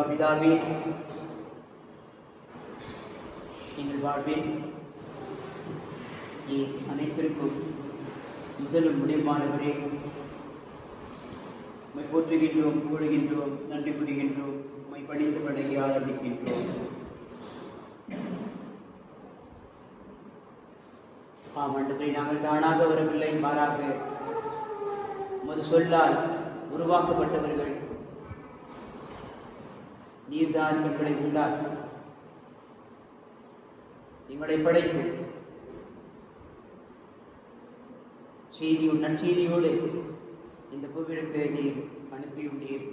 பிதாவே, எங்கள் வாழ்வில் அனைத்திற்கும் முதலும் முடிவானவரே, உம்மை போற்றுகின்றோம், புகழுகின்றோம், நன்றி கூறுகின்றோம், உம்மை பணிந்து வணங்கி ஆரம்பிக்கின்றோம். ஆண்டவரே, நாங்கள் தானாக வரவில்லை, மாறாக உமது சொல்லால் உருவாக்கப்பட்டவர்கள். நீர்தான் எங்களை உண்டாக்கி எங்களை படைத்து நற்செய்தியோடு இந்த பூவிற்கு நீர் அனுப்பியுள்ளீர்.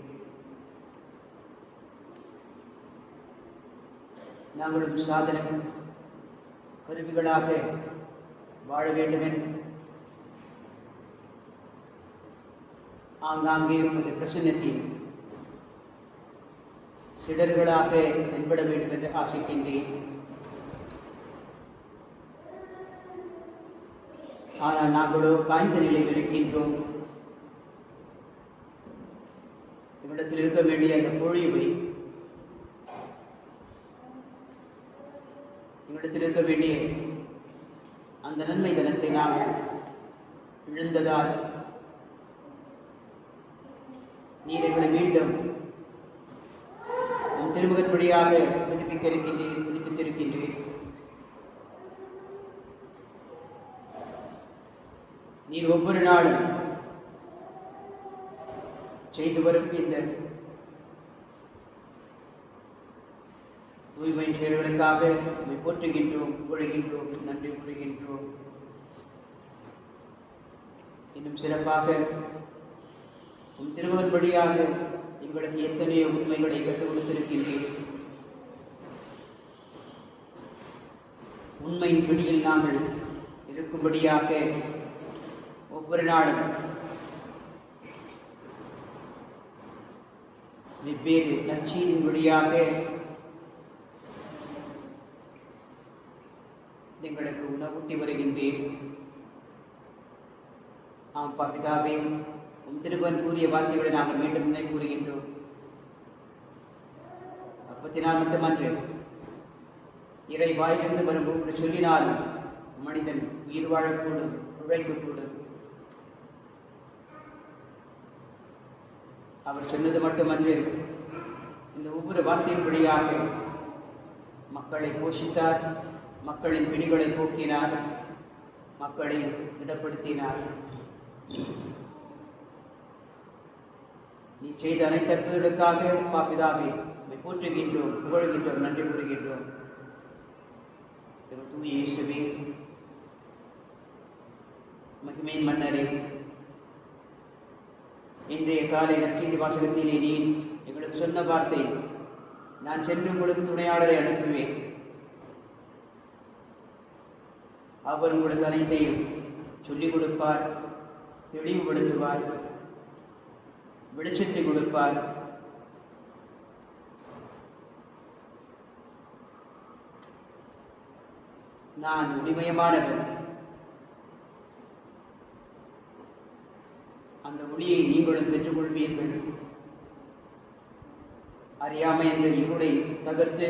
நாங்களும் சாதன கருவிகளாக வாழ வேண்டுமென் ஆங்காங்கே உமது பிரசன்னத்தில் சிடர்களாக தென்பட வேண்டும் என்று ஆசைக்கின்றேன். ஆனால் நாங்களோ காய்ந்த நிலையில் இருக்கின்றோம். இவ்விடத்தில் இருக்க வேண்டிய அந்த பொழிவை, இவ்விடத்தில் இருக்க வேண்டிய அந்த நன்மை தனத்தை நாங்கள் இழந்ததால் நீர் எங்களை மீண்டும் உன் திருமுகன் வழியாக புதுப்பித்திருக்கின்றேன். நீர் ஒவ்வொரு நாளும் செய்து வரும் இந்த தூய்மை செயல்களுக்காக உம்மை போற்றுகின்றோம், புகழுகின்றோம், நன்றி கூறுகின்றோம். இன்னும் சிறப்பாக உன் திருமகன் வழியாக எங்களுக்கு எத்தனையோ உண்மைகளை கற்றுக் கொடுத்திருக்கின்றேன். உண்மையின் பிடியில் நாங்கள் இருக்கும்படியாக ஒவ்வொரு நாளும் வெவ்வேறு நற்செய்தியின் வழியாக எங்களுக்கு உணவூட்டி வருகின்றேன். ஆம் பிதாவே, உம் திருவன் கூறிய வார்த்தைகளை நாங்கள் மீண்டும் நினைவு கூறுகின்றோம். அப்பத்தினால் மட்டுமன்று, இறை வாயிலிருந்து வரும் ஒவ்வொரு சொல்லினாலும் மனிதன் உயிர் வாழக்கூடும், உழைக்கக்கூடும். அவர் சொன்னது மட்டுமன்று, இந்த ஒவ்வொரு வார்த்தையின் வழியாக மக்களை போஷித்தார், மக்களின் பிணிகளை போக்கினார், மக்களை திடப்படுத்தினார். நீ செய்த அனைத்து அற்புதங்களுக்காக பிதாவே உம்மை போற்றுகின்றோம், புகழுகின்றோம், நன்றி கூறுகின்றோம். தூய இயேசுவே, மகிமையின் மன்னரே, இன்றைய காலை நற்செய்தி வாசகத்திலே நீ எங்களுக்கு சொன்ன வார்த்தை, நான் சென்று உங்களுக்கு துணையாளரை அனுப்புவேன், அவர் உங்களுக்கு அனைத்தையும் சொல்லிக் கொடுப்பார், தெளிவுபடுத்துவார், வெளிச்சத்தை கொடுப்பார். நான் ஒளிமயமானவர், அந்த ஒளியை நீங்களும் பெற்றுக்கொள்வீர்கள். அறியாமை என்ற இருளை தகர்த்து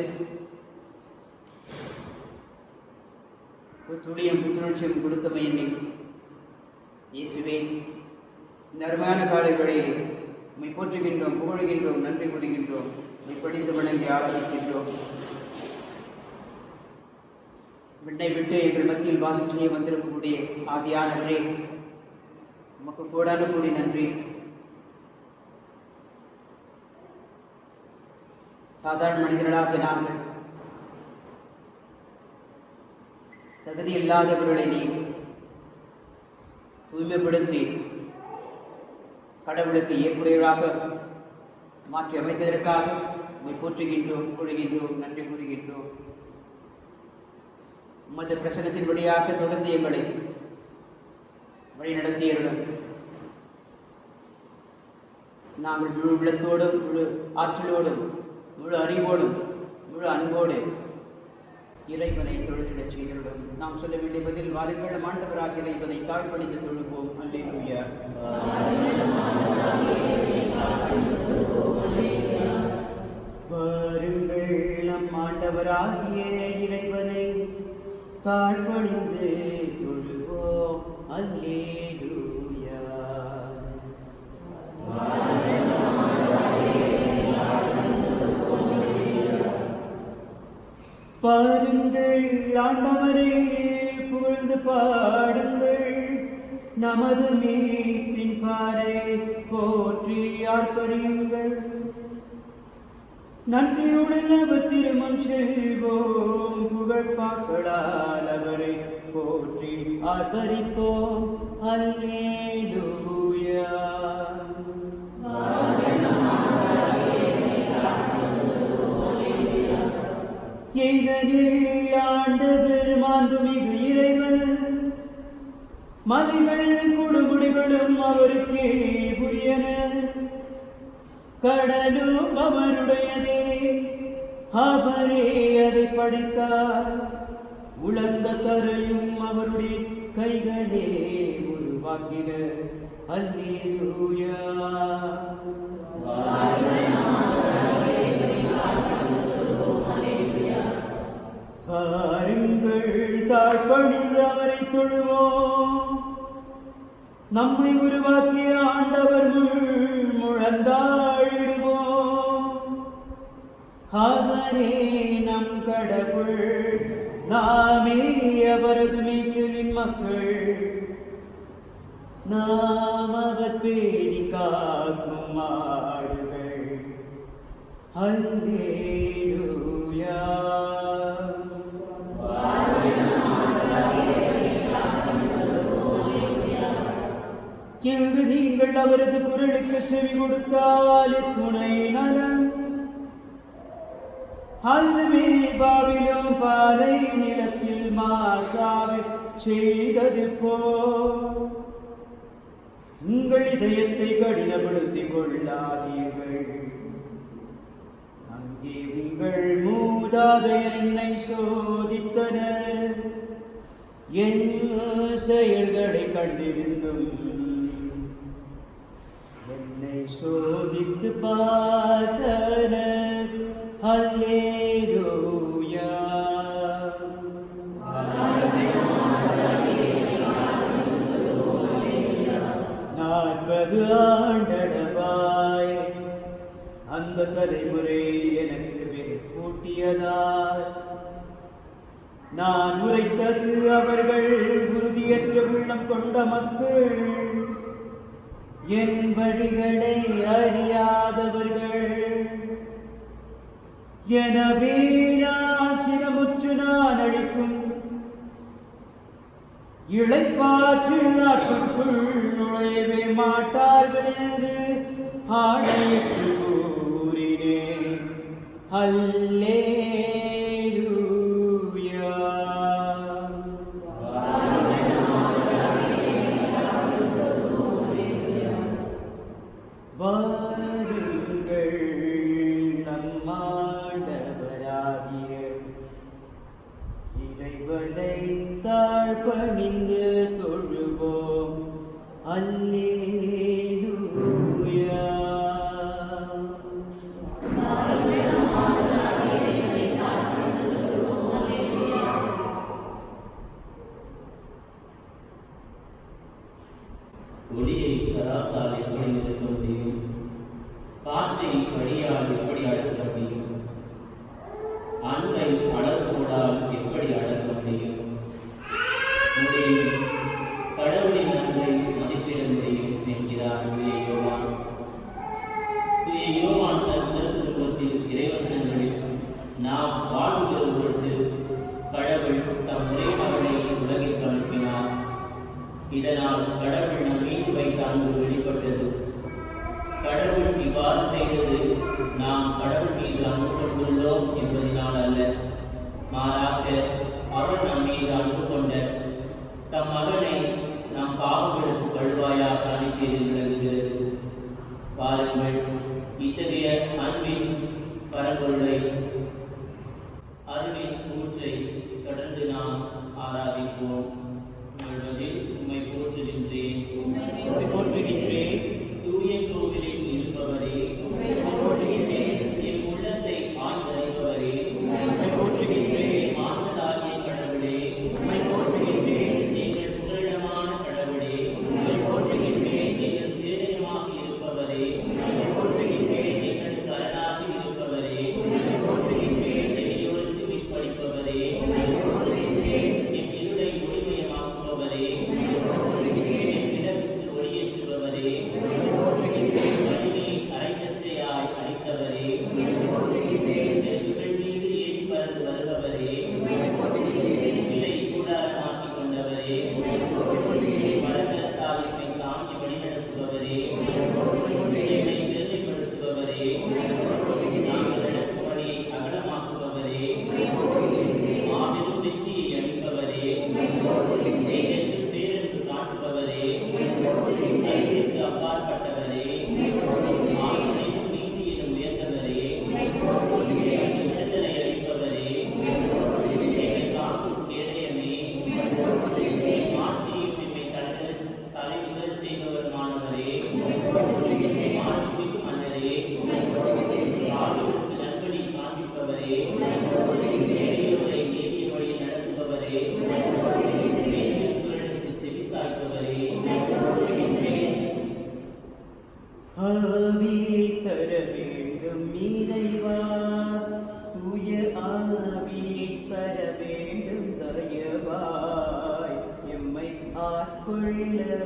துளியும் புத்துணர்ச்சியும் கொடுத்தமை என்னை இயேசுவே, இந்த அருமையான காலைகளில் உம்மை போற்றுகின்றோம், புகழுகின்றோம், நன்றி கூறுகின்றோம், உம்மை படித்து வணங்கி ஆராதிக்கின்றோம். விண்ணை விட்டு எங்கள் மத்தியில் வாசம் செய்ய வந்திருக்கக்கூடிய ஆவியானவரே, உமக்கு கோடான கூடி நன்றி. சாதாரண மனிதர்களாக நாங்கள் தகுதி இல்லாதவர்களை நீ தூய்மைப்படுத்தி கடவுளுக்கு ஏற்புடையவராக மாற்றி அமைத்ததற்காக உம்மை போற்றுகின்றோம், புகழுகின்றோம், நன்றி கூறுகின்றோம். உமது பிரசனத்தின் வழியாக தொடர்ந்து எங்களை வழி நடத்தியவர்கள் நாங்கள் முழு உள்ளத்தோடும், முழு ஆற்றலோடும், முழு அறிவோடும், முழு அன்போடு இறைவனை தொழுதிடச் செய்துள்ளோம். நாம் சொல்ல வேண்டிய பதில், வாருங்கள் ஆண்டவராக இறைவனை தாழ்பணிந்து தொழுவோம். அல்லேலூயா. வாருங்கள் நம் ஆண்டவராகிய இறைவனை தாழ்பணிந்து தொழுவோம். அல்லேலூயா. பாருங்கள், ஆண்டவரை புகழ்ந்து பாடுங்கள். நமது மீட்பின் பாறை போற்றி ஆர்ப்பரியுங்கள். நன்றியுடன் அவர் திருமண் செல்வோம். புகழ்பாக்களால் அவரை போற்றி ஆர்ப்பரிப்போம். அல்லேலூயா. எய்தனில் ஆண்ட பெருமாண்புமிகு இறைவன், மதிகள் கொடுமுடிகளும் அவருக்கே புரியன. கடலும் அவருடையதே, அவரே அதை படைத்தார். உலர்ந்த தரையும் அவருடைய கைகளே உருவாக்கின. அல்லேலூயா. பாருங்கள், தாழ்பணிந்து அவரை தொழுவோம். நம்மை உருவாக்கிய ஆண்டவர் முழந்தாழிடுவோம். அவரே நம் கடவுள், நாமே அவரது மேய்ச்சலின் மக்கள். நாம் அவர் பேணி காக்கும் மாடுகள். அல்லேலூயா. இன்று நீங்கள் அவரது குரலுக்கு செவி கொடுத்தால் துணை நலம். அல்லுமே பாவிலும் பாலை நிலத்தில் மாசாவை செய்தது போ. உங்கள் இதயத்தை கடினப்படுத்திக் கொள்ளாதீர்கள். அங்கே உங்கள் மூதாதையர் என்னை சோதித்தனர். என் செயல்களை கண்டிருந்தும் என்னை சோதித்து பார்த்தனர். அல்லேலூயா. நாற்பது ஆண்டளவாய் அந்த தலைமுறை எனக்கு கூட்டியதால் நான் உரைத்தது அவர்கள் உறுதியற்ற உள்ளம் கொண்ட மக்கள், என் வழிகளை அறியாதவர்கள். எனவே நான் சினமுற்று நான் அளிக்கும் இளைப்பாற்றில் நாட்டுக்குள் நுழையவே மாட்டார்கள் என்று ஆணையிட்டு கூறினேன். அல்லேலூயா. வாருங்கள், நம்மாண்டவராகிய இறைவனை தாழ்பணிந்து தொழுவோம். அல்லேலூயா. ஒளியை தராசால் எப்படி நிறுத்த முடியும்? காற்றை அடியால் எப்படி அடக்க முடியும்? அன்பை அளவோடால் எப்படி அடக்க முடியும்? முடியும். கடவுளின் அன்பை மதிப்பிட முடியும் என்கிறார் தூய யோவான். தூய யோவான் தன் திருத்துவத்தில் இறைவசனங்களில் நாம் வாழ்கிற பொருட்டு கடவுள் தம் ஒரே மகனை உலகிற்கு அனுப்பினார். இதனால் கடவுள் நம் மீது வைத்த அன்பு வெளிப்பட்டது. கடவுள் இவ்வாறு செய்தது நாம் கடவுள் மீது அன்பு கொண்டுள்ளோம் என்பதனால் அல்ல, மாறாக அவர் நம் மீது அன்பு கொண்ட தம் மகனை நம் பாவங்களுக்கு கழுவாயாக அனுப்பியது விளங்குகிறது. பாருங்கள், இத்தகைய அன்பின் பரம்பொருளை, அறிவின் ஊற்றை தொடர்ந்து நாம் ஆராதிப்போம். உம்மை போற்றுகின்றேன், தூய கோவிலில் இருப்பவரே, என் உள்ளத்தை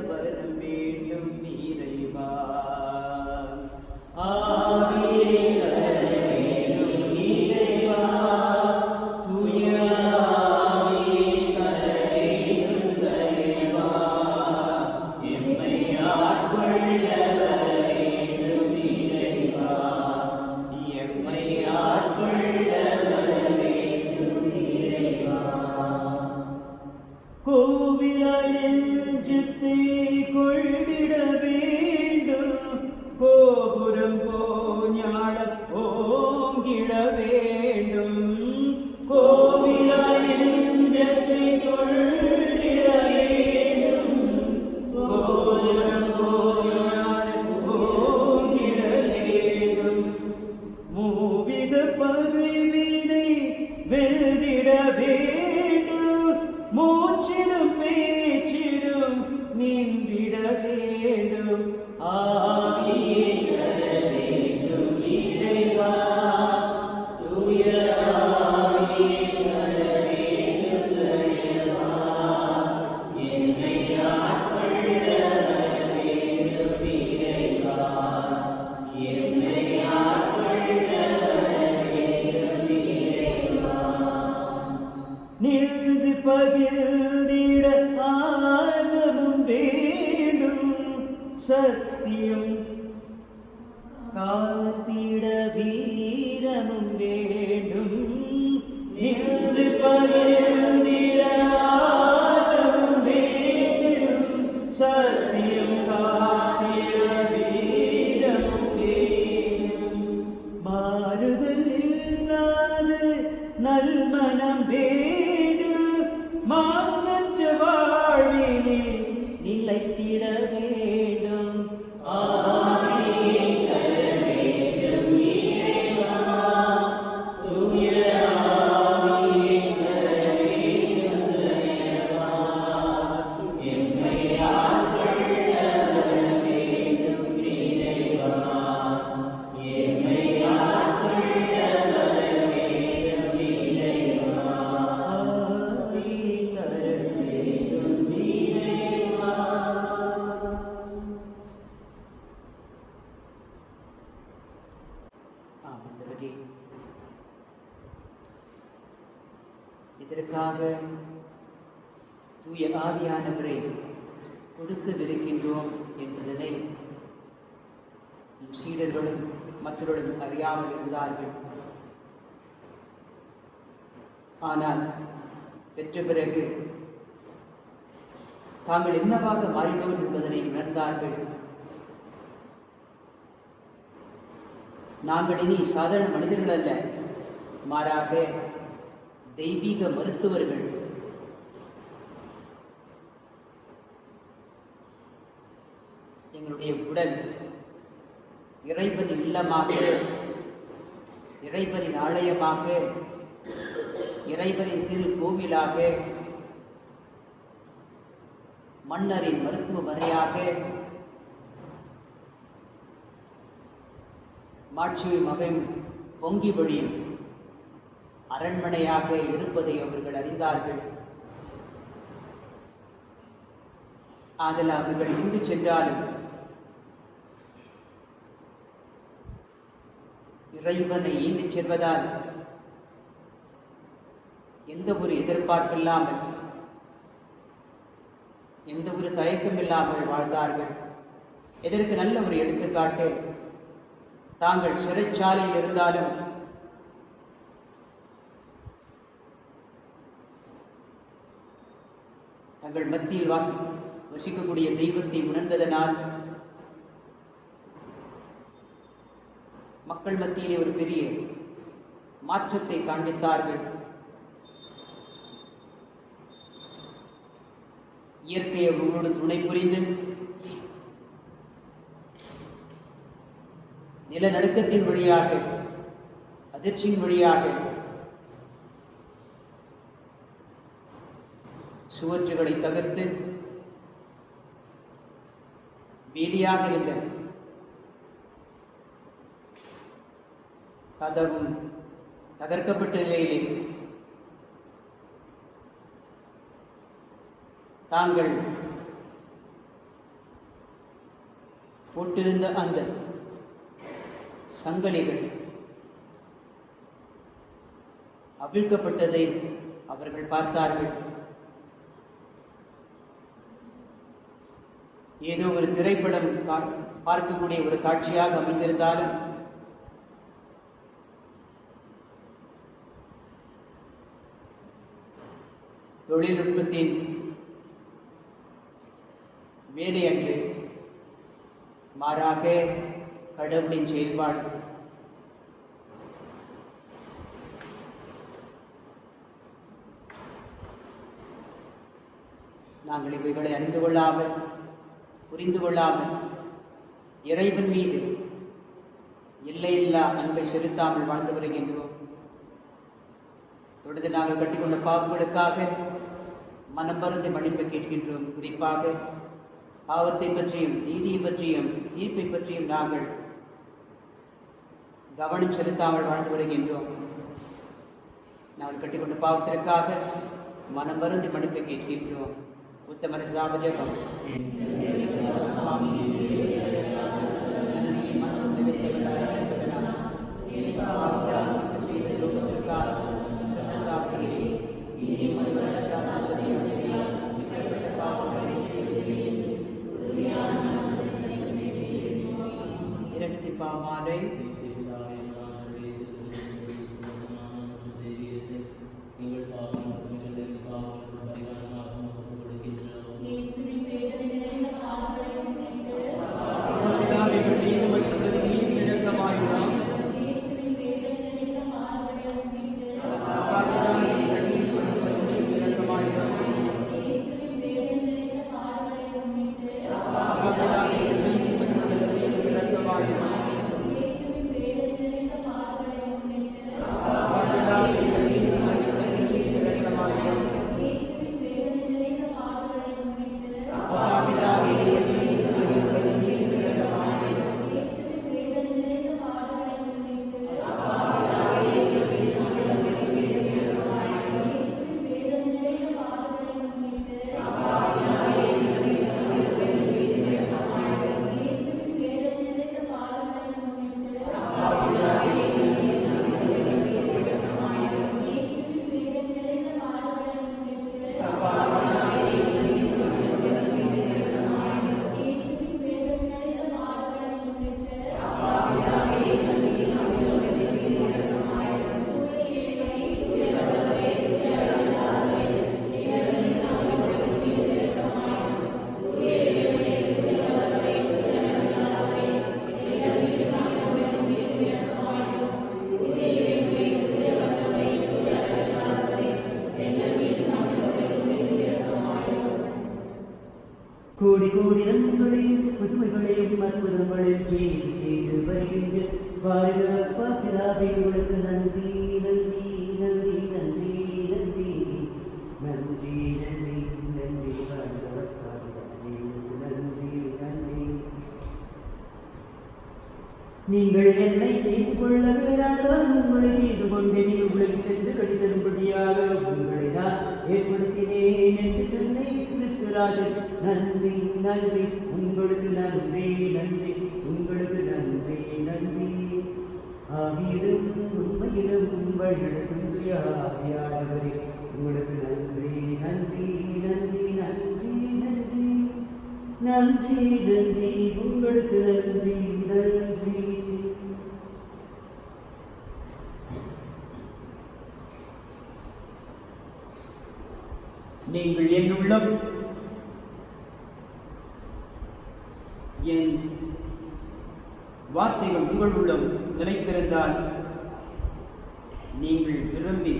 வரம் வேண்டும் இறைவா. ஆவியே வர வேண்டும் இறைவா, தூய ஆவியே வர வேண்டும் இறைவா, எம்மை ஆட்கொள்ள வர வேண்டும் இறைவா, எம்மை ஆட்கொள்ள வர வேண்டும் இறைவா. கோவிலாய் நெஞ்சத்தை கொள்கிட வேண்டும், கோபுரம் போஞாழ ஓங்கிட வேண்டும். கோவிலாய் நெஞ்சத்தை கொள்கிட வேண்டும், கோபுரம் போஞாழ ஓங்கிட வேண்டும். மூவித பகைவினை வெல்லிட வேண்டும், மூச்சிலும் பேச்சிலும் நின்றிட வேண்டும். ஆவியே வர வேண்டும் இறைவா, தூய ஆவியே வர வேண்டும் இறைவா, என்னை ஆட்கொள்ள வர வேண்டும் இறைவா, என்னை ஆட்கொள்ள வர வேண்டும் இறைவா. நின்று பகிர்ந்திட ஆர்வமும் வேண்டும், சத்தியம் காத்திட வீரமும் வேண்டும். நின்று பகிர்ந்திட ஆர்வமும் வேண்டும், சத்தியம் காத்திட வீரமும் வேண்டும். மாறுதல் இல்லாத நல்மனம் வேண்டும், மாசற்ற வாழ்வினில் நிலைத்திட வேண்டும். ஆவியே தர வேண்டும் இறைவா, தூய ஆவியே தர வேண்டும் இறைவா, எம்மை ஆட்கொள்ள வர வேண்டும் இறைவா, எம்மை ஆட்கொள்ள வர வேண்டும் இறைவா. ஆவியே தர வேண்டும் இறைவா. ஆண்டவரே, இதற்காக தூய ஆவியானவரை கொடுக்கவிருக்கின்றோம் என்பதனை சீடர்களும் மற்றவர்களும் அறியாமல் இருந்தார்கள். ஆனால் பெற்ற பிறகு தாங்கள் என்னவாக மாறினோம் என்பதனை உணர்ந்தார்கள். நாங்கள் இனி சாதாரண மனிதர்கள் அல்ல, மாறாக தெய்வீக மருத்துவர்கள். எங்களுடைய உடல் இறைவனின் இல்லமாக, இறைவனின் ஆலயமாக, இறைவனின் திருக்கோவிலாக, மன்னரின் மருத்துவமனையாக, மாட்சி மகன் பொங்கி வழியும் அரண்மனையாக இருப்பதை அவர்கள் அறிந்தார்கள். அதில் அவர்கள் எங்கு சென்றாலும் இறைவனை ஈந்திச் செல்வதால் எந்த ஒரு எதிர்பார்ப்பில்லாமல், எந்த ஒரு தயக்கம் இல்லாமல் வாழ்ந்தார்கள். இதற்கு நல்ல ஒரு எடுத்துக்காட்டு, தாங்கள் சிறைச்சாலையில் இருந்தாலும் தங்கள் மத்தியில் வசிக்கக்கூடிய தெய்வத்தை உணர்ந்ததனால் மக்கள் மத்தியிலே ஒரு பெரிய மாற்றத்தை காண்பித்தார்கள். இயற்கையை அவர்களோடு துணை புரிந்து நிலநடுக்கத்தின் வழியாக, அதிர்ச்சியின் வழியாக சுவற்றுகளை தகர்த்து வேலியாக இருந்த கதவும் தகர்க்கப்பட்ட நிலையிலே தாங்கள் போட்டிருந்த அந்த சங்கலிகள் அவிழ்க்கப்பட்டதை அவர்கள் பார்த்தார்கள். ஏதோ ஒரு திரைப்படம் பார்க்கக்கூடிய ஒரு காட்சியாக அமைந்திருந்தாலும் தொழில்நுட்பத்தின் வேலை அன்று, மாறாக கடவுளின் செயல்பாடு. நாங்கள் இவைகளை அறிந்து கொள்ளாமல், புரிந்து கொள்ளாமல், இறைவன் மீது எல்லையில்லா அன்பை செலுத்தாமல் வாழ்ந்து வருகின்றோம். தொடர்ந்து நாங்கள் கட்டிக்கொண்ட பாவங்களுக்காக மனம் வருந்தி மன்னிப்பு கேட்கின்றோம். குறிப்பாக பாவத்தை பற்றியும் நீதியை பற்றியும் தீர்ப்பை பற்றியும் நாங்கள் கவனம் செலுத்தாமல் வாழ்ந்து வருகின்றோம். நாங்கள் கட்டிக்கொண்ட பாவத்திற்காக மனம் வருந்தி மன்னிப்பு கேட்கின்றோம். உத்தமர ஜபம். இரக்கத்தின் பாமாலை கோடி கோடி நன்மைகளையும் புதுமைகளையும் அற்புதங்களையும் செய்து வருகின்ற வாழ்வப்பா பிதாவே, உங்களுக்கு நன்றி நன்றி நன்றி நன்றி நன்றி நன்றி நன்றி நன்றி வாழ்வப்பா நன்றி நன்றி. நீங்கள் என்னை தேர்ந்து கொள்ள வேறாதான் உங்களை செய்து கொண்டேன். உங்களை சென்று கடிதரும்படியாக உங்களை நான் ஏற்படுத்தினேன் என்று சொன்னை கிறிஸ்துராஜன். நன்றி நன்றி உங்களுக்கு நன்றி நன்றி உங்களுக்கு நன்றி நன்றி. ஆவியிலும் உண்மையிலும் வழிநடத்தும் ஆவியானவரே, உங்களுக்கு நன்றி நன்றி நன்றி நன்றி நன்றி நன்றி நன்றி உங்களுக்கு நன்றி நன்றி. நீங்கள் என் உள்ளம் என் வார்த்தைகள் உங்கள் உள்ளம் நிலைத்திருந்தால் நீங்கள் விரும்பி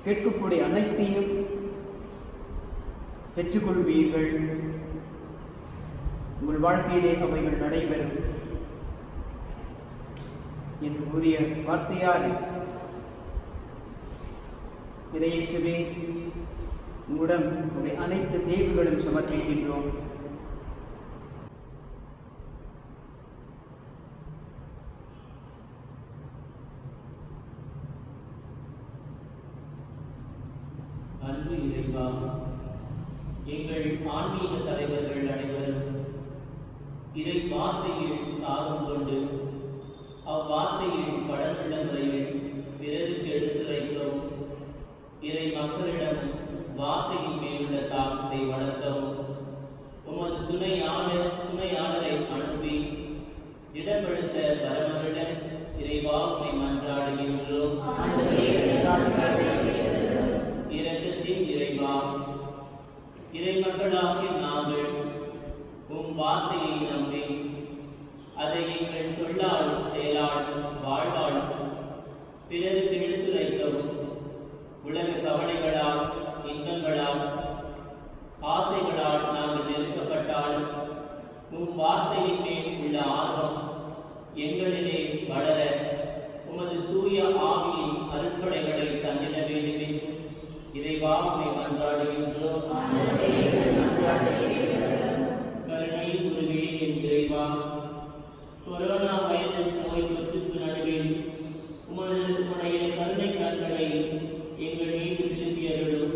கேட்கக்கூடிய அனைத்தையும் பெற்றுக்கொள்வீர்கள். உங்கள் வாழ்க்கையிலே அவைகள் நடைபெறும் என்று கூறிய வார்த்தையால் இறையேசுவே, உங்களிடம் உங்களுடைய அனைத்து தேவைகளும் சமர்ப்பிக்கின்றோம். அன்பு இறைவா, எங்கள் ஆன்மீக தலைவர்கள் அனைவரும் இறை வார்த்தையில் தாகம் கொண்டு அவ்வார்த்தையில் கடவுள்ள முறையில் பிறருக்கு எடுத்துரைக்கவும் இறை மக்களிடம் வார்த்தையின் மேலுள்ள தாக்கத்தை வளர்க்கவும் உமது துணையாளரை அனுப்பி இடம்பெடுத்த வரமருடன் இறைவாவை மன்றாடுகின்றோம். இரக்கத்தின் இறைவா, இறை மக்களாகிய நாங்கள் உம் வார்த்தையை நம்பி அதை எங்கள் சொல்லால் செயலால் வாழ்வால் பிறருக்கு எடுத்துரைக்கவும் உலக கவலைகளால் இன்பங்களால் ஆசைகளால் நாங்கள் நெருக்கப்பட்டால் உம் வார்த்தையின் மேல் உள்ள ஆர்வம் எங்களிலே வளர உமது தூய ஆவியின் அருட்படைகளை தந்திட வேண்டும் என்று இறைவா உம்மை மன்றாடுகின்றோம். கருணை குருவே என் இறைவா, கொரோனா வைரஸ் நோய் தொற்றுக்கு நடுவில் உம்முடைய கருணை கண்களை எங்கள் மீது திருப்பியருளும்.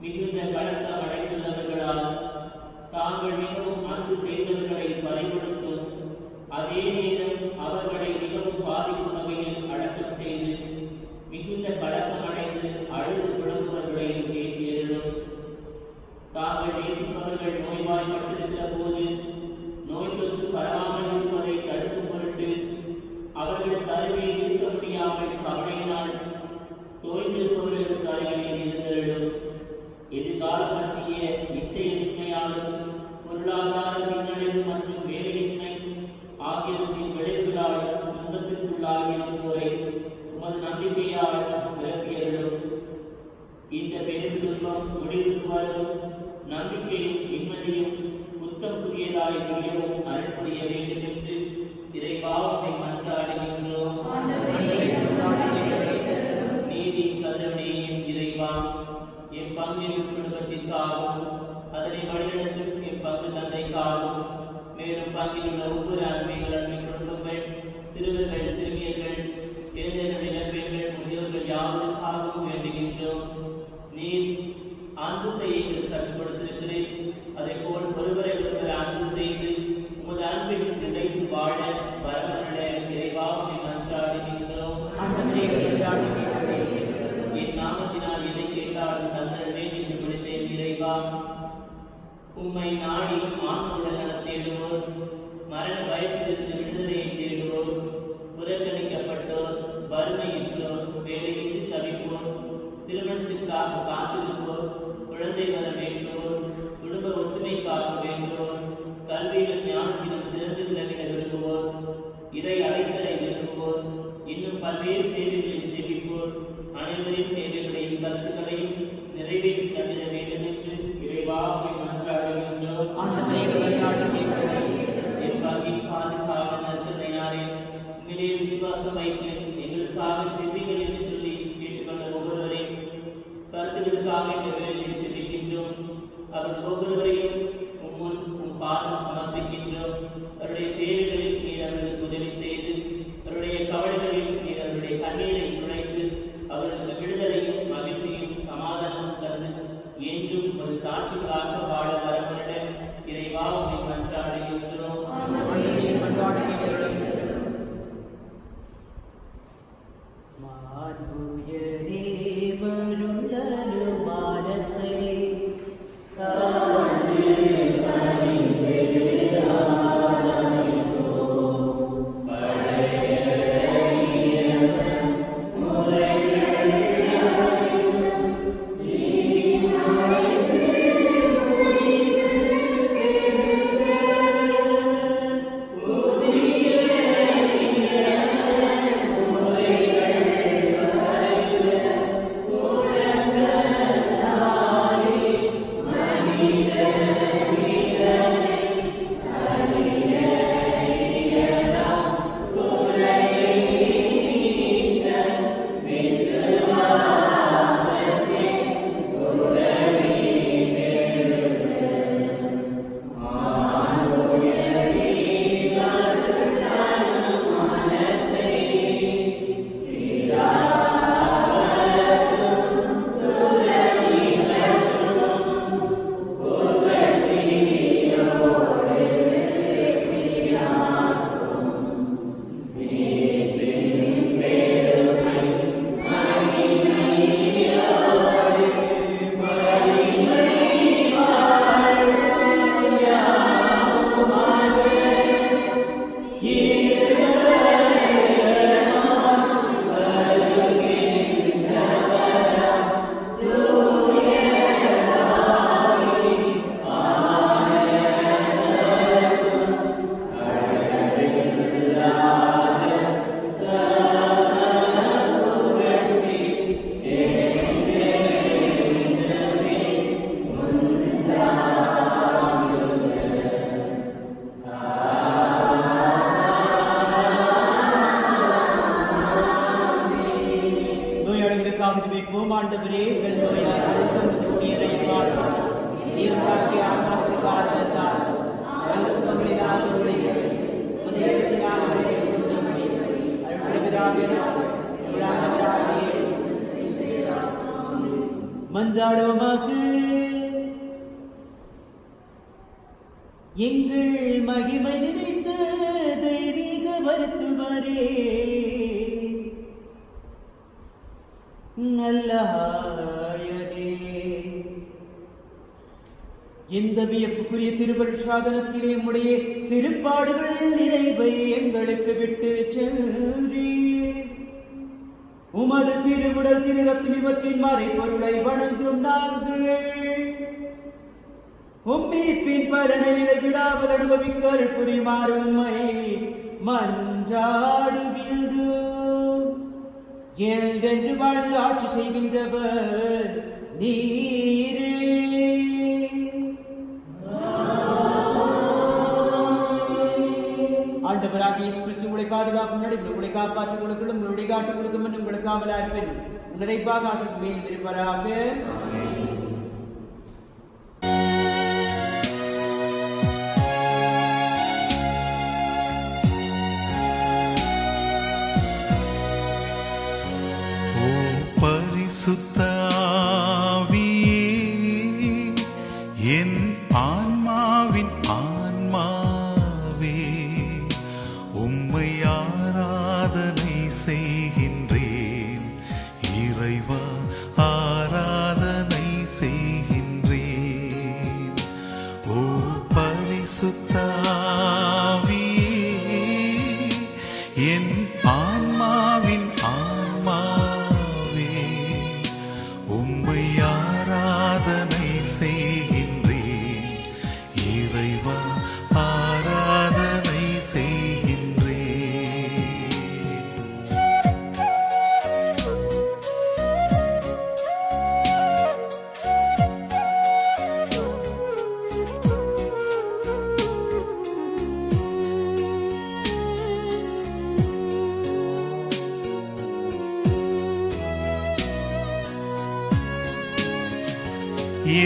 மிகுந்த கலக்கம் அடைந்துள்ளவர்களால் தாங்கள் மிகவும் அன்பு செய்தவர்களை பறிகொடுத்தும் அதே நேரம் அவர்களை மிகவும் பாதிக்கும் வகையில் அடக்கம் செய்து மிகுந்த கலக்கம் அடைந்து அழுது புலம்புவர்களையும் ஏற்றியருளும். தாங்கள் நேசிப்பவர்கள் நோய்வாய்ப்பட்டிருக்கிற போது நோய் தொற்று பரவாமல் இருப்பதை தடுக்கும் பொருட்டு அவர்களுக்கு அருகில் இருக்க முடியாமல் கவலையினால் தோய்ந்திருப்பவர்களுக்கு அருகில் இருந்தருளும். எதிர்காலம் பற்றிய நிச்சயமின்மையாலும் பொருளாதார பின்னடைவு மற்றும் வேலையின்மை ஆகியவற்றின் விளைவுகளால் துன்பத்திற்குள்ளாகியிருப்போரை உமது நம்பிக்கையால் நிரப்பியருளும். இந்த பெரும் துன்பம் முடிவுக்கு வரவும் நம்பிக்கையும் நிம்மதியும் புத்தம் புதியதாய் மிகவும் அருள் புரிய வேண்டும் என்று இறைவாவை மன்றாடுகின்றோம். நீதி கருணையும் இறைவா, என் பங்கின் குடும்பத்திற்காகவும் அதனை வழிநடத்தும் என் பங்கு தந்தைக்காகவும் மேலும் பங்கில் உள்ள ஒவ்வொரு அண்மை குடும்பங்கள், சிறுவர்கள், சிறுமியர்கள், இளைஞர்கள், இளம்பெண்கள், முதியோர்கள் யாவருக்காகவும் வேண்டுகின்றோம். நீர் அன்பு செய்ய கற்றுக் கொடுத்திருக்கிறேன். அதை போல் ஒருவரை ஒருவர் அன்பு செய்து உமது அன்பில் நிலைத்து வாழ வரமருள இறைவாவை மன்றாடுகின்றோம். என் நாமத்தினால் எதை கேட்டாலும் தந்தருவேன் என்று முடித்தேன். இறைவா, உம்மை நாடி ஆன்ம தேடுவோர், மரண பயத்திலிருந்து விடுதலையை தேடுவோர், புறக்கணிக்கப்பட்டோர், வறுமையிற்றோர், வேலையின்றி தவிப்போர், திருமணத்திற்காக காத்திருப்போர், குழந்தை வர வேண்டுவோர், குடும்ப ஒற்றுமைக்காக வேண்டுவோர், கல்வியிலும் ஞானத்திலும் சிறந்து விளங்கிட விரும்புவோர், இறை அழைத்தலை விரும்புவோர், இன்னும் பல்வேறு தேவைகளில் ஜெபிப்போர் அனைவரின் தேவைகளையும் கருத்துக்களையும் நிறைவேற்றி தந்திட வேண்டும் என்று இறைவாவை மன்றாடுகின்றோம். என் பங்கின் பாதுகாவல் நற்கருணையாரே, உண்மையிலே விசுவாசம் வைத்து எங்களுக்காக ஜெபிங்கள் என்று சொல்லி கேட்டுக்கொண்ட ஒவ்வொருவரையும் கருத்துக்களுக்காக இந்த வேளையில் ஜெபிக்கின்றோம். அவர்கள் ஒவ்வொருவரையும் உம் பாதம் சமர்ப்பிக்கின்றோம். அவருடைய தேவைகளில் நீர் அவர்களுக்கு உதவி செய்து, அவருடைய கவலைகளில் நீர் அவருடைய கண்ணீரை துடைத்து, அவர்களுக்கு விடுதலையும் மகிழ்ச்சியும் சமாதானம் தந்து என்றும் ஒரு சாட்சிகளாக வாழ வரவருட இறைவா உம்மை மன்றாடுகின்றோம். Amen. உங்களுக்காக ஜெபிப்போம். ஆண்டவரே, எங்கள் நோயாளிகளுக்கு இறைவாள் நீருண்டாக்கிய ஆன்மாக்களுக்கு ஆதரத்தால் மன்றாடுவோமாக. எங்கள் மகிமை நினைத்த தெய்வீக மருத்துவரே, நல்லாயனே, எந்த வியப்புக்குரிய திருவருட்சாதனத்திலே உடைய திருப்பாடுகளில் நிறைவை எங்களுக்கு விட்டு சென்றீர். உமது திருவுடல் திருரத்தம் இவற்றின் மறைபொருளை வணங்கும் நாங்கள் உம்மீட்பின் பலனை விடாமல் அனுபவிக்க அருள் புரியுமாறு உம்மை மன்றாடுகின்றோம். என்றென்று வாழ்ந்து ஆட்சி செய்கின்றவர் நீரே. ஆண்டவராகிய இயேசு கிறிஸ்து உங்களை பாதுகாக்கும் நடுவில் உங்களை காப்பாற்றும் உங்களுக்குள்ளும் உங்களுடைய காட்டு கொடுக்கும் என்று உங்களுக்கு காவலாயிருப்பேன். நிறைவாக ஆசைக்கு மேல் இருப்பராக. பரிசுத்த ஆவியே, என் ஆன்மாவின் ஆன்மாவே, உம்மை ஆராதனை செய்கின்றேன். இறைவா, ஆராதனை செய்கின்றேன். ஓ பரிசுத்த ஆவியே, என் ஆன்மாவின் ஆன்மாவே, உம்மை ஆராதனை செய்கின்றேன். இறைவா, ஆராதனை செய்கின்றேன்.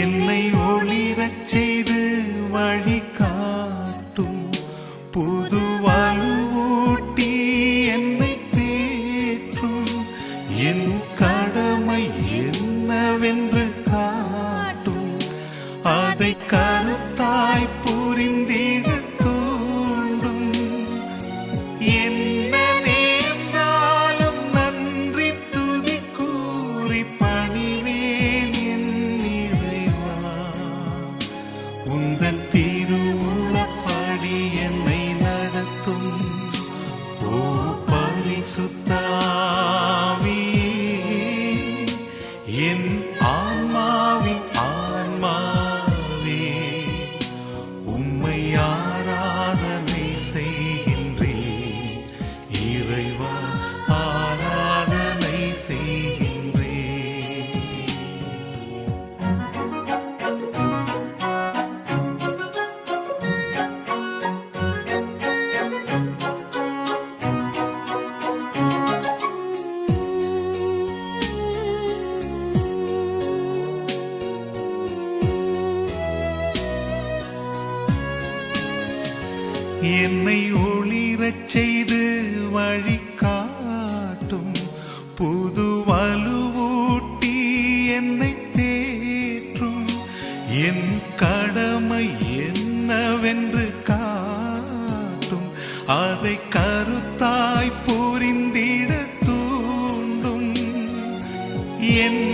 என்னை ஒளிரச் செய்து வழிகாட்டும் புது வலுவூட்டி என்னை தேற்றும். என் கடமை என்னவென்று காட்டும். அதை கருத்தாய் புரிந்திட தூண்டும். என்ன நேர்ந்தாலும் நன்றி துதி கூறி பணிவேன் என் இறைவா. உந்தன் திருவுள்ளப்படி என்னை நடத்தும். ஓ பரிசுத்த ஆவியே, என் ஆன்மாவின் ஆன்மாவே, உம்மை ஆராதனை செய்கின்றேன். இறைவா, ஆராதனை செய்கின்றேன். என்னை ஒளிரச் செய்து வழிகாட்டும் புது வலுவூட்டி என்னை தேற்றும். என் கடமை என்னவென்று காட்டும். அதை கருத்தாய் புரிந்திட தூண்டும். என்